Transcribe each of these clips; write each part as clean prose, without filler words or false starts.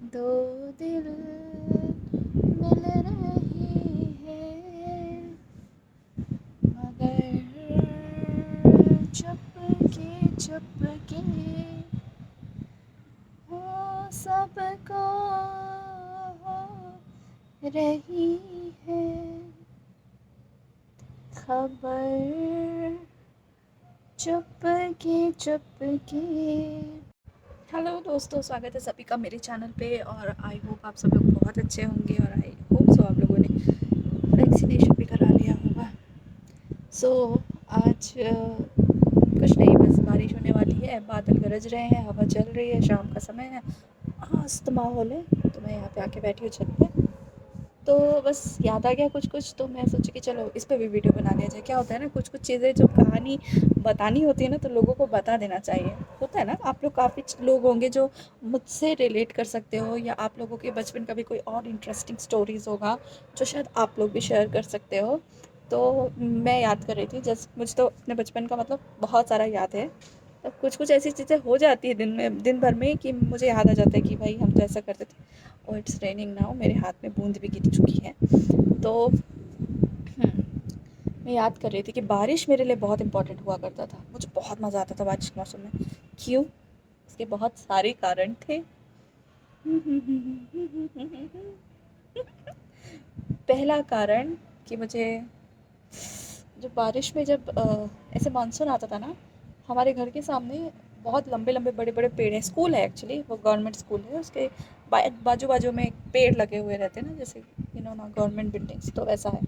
दो दिल मिल रही है मगर चुपके चुपके हो सबको हो रही है खबर चुपके चुपके। हेलो दोस्तों, स्वागत है सभी का मेरे चैनल पे और आई होप आप सब लोग बहुत अच्छे होंगे और आई होप सो आप लोगों ने वैक्सीनेशन भी करा लिया होगा। सो आज कुछ नहीं, बस बारिश होने वाली है, बादल गरज रहे हैं, हवा चल रही है, शाम का समय है, मस्त माहौल है। तो मैं यहाँ पे आके बैठी हूँ छत पे, तो बस याद आ गया कुछ कुछ, तो मैं सोची कि चलो इस पे भी वीडियो बना लिया जाए। क्या होता है ना, कुछ कुछ चीज़ें जो कहानी बतानी होती है ना, तो लोगों को बता देना चाहिए। होता है ना, आप लोग काफ़ी लोग होंगे जो मुझसे रिलेट कर सकते हो, या आप लोगों के बचपन का भी कोई और इंटरेस्टिंग स्टोरीज़ होगा जो शायद आप लोग भी शेयर कर सकते हो। तो मैं याद कर रही थी, जैसे मुझे तो अपने बचपन का मतलब बहुत सारा याद है। तो कुछ कुछ ऐसी चीज़ें हो जाती है दिन भर में कि मुझे याद आ जाता है कि भाई हम तो ऐसा करते थे। और इट्स रेनिंग नाउ, मेरे हाथ में बूंद भी गिर चुकी है। तो मैं याद कर रही थी कि बारिश मेरे लिए बहुत इंपॉर्टेंट हुआ करता था। मुझे बहुत मज़ा आता था बारिश के मौसम में। क्यों? इसके बहुत सारे कारण थे। पहला कारण कि मुझे जब बारिश में जब ऐसे मानसून आता था ना, हमारे घर के सामने बहुत लंबे लंबे बड़े बड़े पेड़ हैं। स्कूल है एक्चुअली, वो गवर्नमेंट स्कूल है, उसके बाजू बाजू में पेड़ लगे हुए रहते हैं ना, जैसे ना गवर्नमेंट बिल्डिंग्स, तो वैसा है।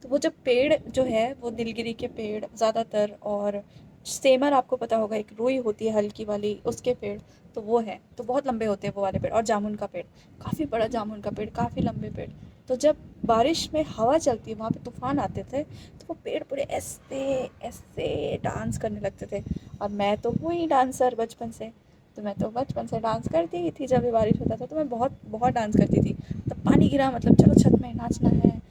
तो वो जब पेड़ जो है वो नीलगिरी के पेड़ ज़्यादातर, और सेमर आपको पता होगा, एक रुई होती है हल्की वाली, उसके पेड़, तो वो है, तो बहुत लंबे होते हैं वो वाले पेड़। और जामुन का पेड़, काफ़ी बड़ा जामुन का पेड़, काफ़ी लंबे पेड़। तो जब बारिश में हवा चलती है, वहाँ पे तूफान आते थे, तो वो पेड़ पूरे ऐसे ऐसे डांस करने लगते थे। और मैं तो हूँ ही डांसर बचपन से, तो मैं तो बचपन से डांस करती ही थी। जब भी बारिश होता था तो मैं बहुत बहुत डांस करती थी। तब पानी गिरा मतलब चलो छत में नाचना है,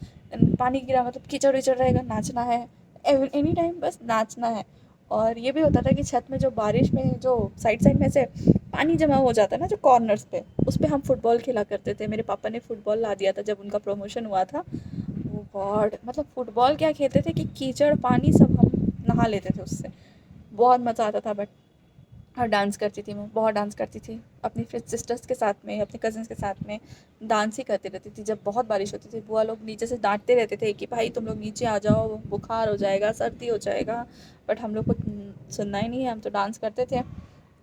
पानी गिरा मतलब कीचड़ विचड़ रहेगा, नाचना है, एनी टाइम बस नाचना है। और ये भी होता था कि छत में जो बारिश में जो साइड साइड में से पानी जमा हो जाता है ना, जो कॉर्नर्स पे, उस पे हम फुटबॉल खेला करते थे। मेरे पापा ने फुटबॉल ला दिया था जब उनका प्रमोशन हुआ था। वो गॉड, मतलब फुटबॉल क्या खेलते थे कि कीचड़ पानी सब हम नहा लेते थे उससे। बहुत मज़ा आता था। बट और डांस करती थी, मैं बहुत डांस करती थी अपनी फिर सिस्टर्स के साथ में, अपने कज़न्स के साथ में डांस ही करती रहती थी। जब बहुत बारिश होती थी, बुआ लोग नीचे से डांटते रहते थे कि भाई तुम लोग नीचे आ जाओ, बुखार हो जाएगा, सर्दी हो जाएगा। बट हम लोग को सुनना ही नहीं है, हम तो डांस करते थे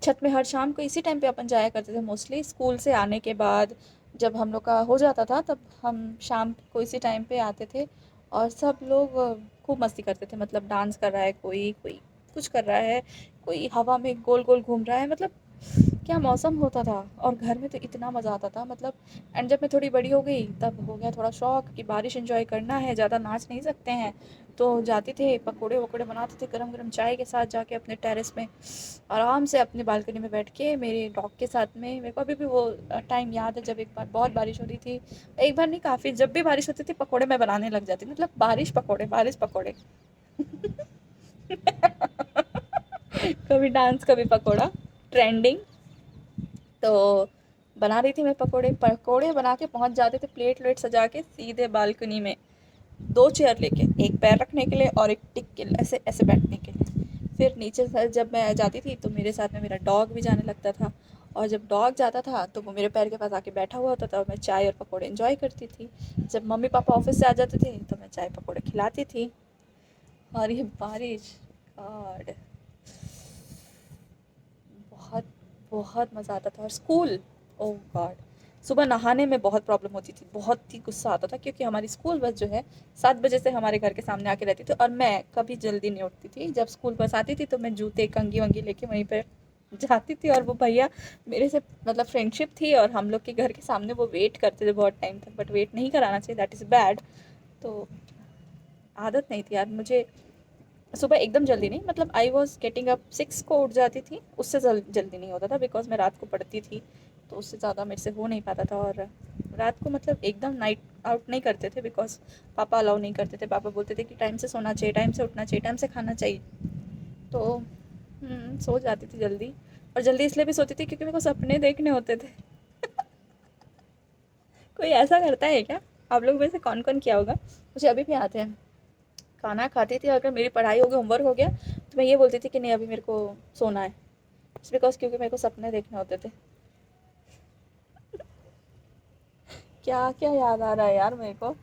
छत में। हर शाम को इसी टाइम पे अपन जाया करते थे, मोस्टली स्कूल से आने के बाद जब हम लोग का हो जाता था, तब हम शाम को इसी टाइम पे आते थे। और सब लोग खूब मस्ती करते थे, मतलब डांस कर रहा है कोई, कोई कुछ कर रहा है, कोई हवा में गोल गोल घूम रहा है, मतलब क्या मौसम होता था। और घर में तो इतना मज़ा आता था मतलब। एंड जब मैं थोड़ी बड़ी हो गई तब हो गया थोड़ा शौक कि बारिश एंजॉय करना है, ज़्यादा नाच नहीं सकते हैं। तो जाते थे, पकोड़े वकोड़े बनाते थे गरम गरम चाय के साथ, जाके अपने टेरेस में आराम से अपनी बालकनी में बैठ के मेरे डॉग के साथ में। मेरे को अभी भी वो टाइम याद है जब एक बार बहुत बारिश हो रही थी। एक बार नहीं, काफ़ी, जब भी बारिश होती थी पकोड़े मैं बनाने लग जाती थी, मतलब बारिश पकोड़े, बारिश पकोड़े। कभी डांस कभी पकोड़ा, ट्रेंडिंग। तो बना रही थी मैं पकोड़े, पकोड़े बना के पहुंच जाते थे प्लेट व्लेट सजा के सीधे बालकनी में, दो चेयर लेके, एक पैर रखने के लिए और एक टिक के लिए, ऐसे ऐसे बैठने के लिए। फिर नीचे से जब मैं जाती थी तो मेरे साथ में मेरा डॉग भी जाने लगता था। और जब डॉग जाता था तो वो मेरे पैर के पास आके बैठा हुआ होता था, और मैं चाय और पकोड़े एंजॉय करती थी। जब मम्मी पापा ऑफिस से आ जाते थे तो मैं चाय पकोड़े खिलाती थी। और ये बारिश, गॉड, बहुत बहुत मज़ा आता था। और स्कूल, ओह गॉड, सुबह नहाने में बहुत प्रॉब्लम होती थी, बहुत ही गुस्सा आता था, क्योंकि हमारी स्कूल बस जो है 7 बजे से हमारे घर के सामने आके रहती थी, और मैं कभी जल्दी नहीं उठती थी। जब स्कूल बस आती थी तो मैं जूते कंगी वंगी लेके वहीं पर जाती थी। और वो भैया मेरे से मतलब फ्रेंडशिप थी, और हम लोग के घर के सामने वो वेट करते थे बहुत टाइम तक। बट वेट नहीं कराना चाहिए, दैट इज़ बैड। तो आदत नहीं थी यार मुझे सुबह एकदम जल्दी नहीं, मतलब आई वॉज गेटिंग अप 6 को उठ जाती थी, उससे जल्दी नहीं होता था, बिकॉज मैं रात को पढ़ती थी, तो उससे ज़्यादा मेरे से हो नहीं पाता था। और रात को मतलब एकदम नाइट आउट नहीं करते थे, बिकॉज पापा अलाउ नहीं करते थे। पापा बोलते थे कि टाइम से सोना चाहिए, टाइम से उठना चाहिए, टाइम से खाना चाहिए। तो सो जाती थी जल्दी। और जल्दी इसलिए भी सोती थी क्योंकि मेरे को सपने देखने होते थे। कोई ऐसा करता है क्या? आप लोग में से कौन-कौन किया होगा? मुझे अभी भी याद है, खाना खाती थी, अगर मेरी पढ़ाई हो गई, होमवर्क हो गया, तो मैं ये बोलती थी कि नहीं अभी मेरे को सोना है। जस्ट बिकॉज़ क्योंकि मेरे को सपने देखने होते थे। क्या-क्या याद आ रहा है यार मेरे को।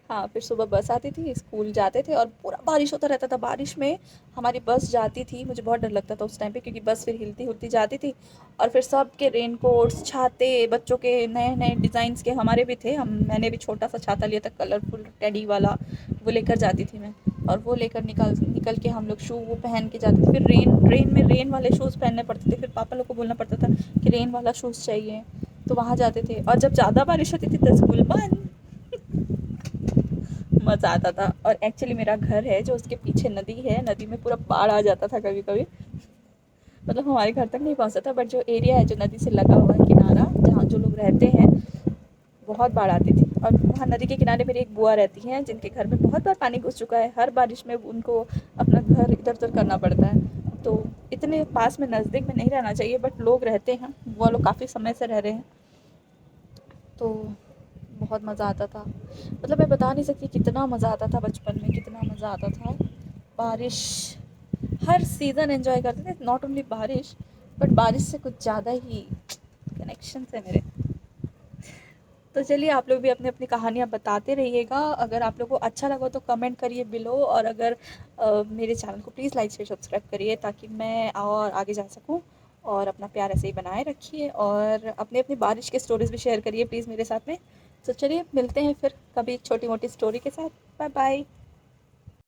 हाँ, फिर सुबह बस आती थी, स्कूल जाते थे और पूरा बारिश होता रहता था। बारिश में हमारी बस जाती थी, मुझे बहुत डर लगता था उस टाइम पे क्योंकि बस फिर हिलती-हुलती जाती थी और फिर सबके रेनकोट्स, छाते, बच्चों के नए-नए डिज़ाइन्स के हमारे भी थे। हम मैंने भी छोटा-सा छाता लिया था कलरफुल टेडी वाला, वो लेकर जाती थी मैं और वो लेकर निकल निकल के हम लोग शू वो पहन के जाते थे। फिर रेन में रेन वाले शूज़ पहनने पड़ते थे, फिर पापा लोग को बोलना पड़ता था कि रेन वाला शूज़ चाहिए, तो वहाँ जाते थे और जब ज़्यादा बारिश होती थी तो स्कूल बंद। मज़ा आता था और एक्चुअली मेरा घर है जो उसके पीछे नदी है, नदी में पूरा बाढ़ आ जाता था कभी-कभी। मतलब हमारे घर तक नहीं पहुँचता था बट जो एरिया है जो नदी से लगा हुआ है किनारा, जहाँ जो लोग रहते हैं, बहुत बाढ़ आती थी और वहाँ नदी के किनारे मेरी एक बुआ रहती हैं जिनके घर में बहुत बार पानी घुस चुका है। हर बारिश में उनको अपना घर इधर-उधर करना पड़ता है। तो इतने पास में नज़दीक में नहीं रहना चाहिए बट लोग रहते हैं, वो लोग काफ़ी समय से रह रहे हैं। तो बहुत मज़ा आता था। मतलब मैं बता नहीं सकती कितना मज़ा आता था बचपन में, कितना मज़ा आता था। बारिश हर सीज़न एन्जॉय करते थे, नॉट ओनली बारिश, बट बारिश से कुछ ज़्यादा ही कनेक्शंस है मेरे। तो चलिए आप लोग भी अपनी-अपनी कहानियाँ बताते रहिएगा। अगर आप लोगों को अच्छा लगा तो कमेंट करिए बिलो और अगर मेरे चैनल को प्लीज़ लाइक शेयर सब्सक्राइब करिए ताकि मैं और आगे जा सकूँ और अपना प्यार ऐसे ही बनाए रखिए और अपनी-अपनी बारिश की स्टोरीज़ भी शेयर करिए प्लीज़ मेरे साथ में। तो चलिए मिलते हैं फिर कभी एक छोटी-मोटी स्टोरी के साथ। Bye bye.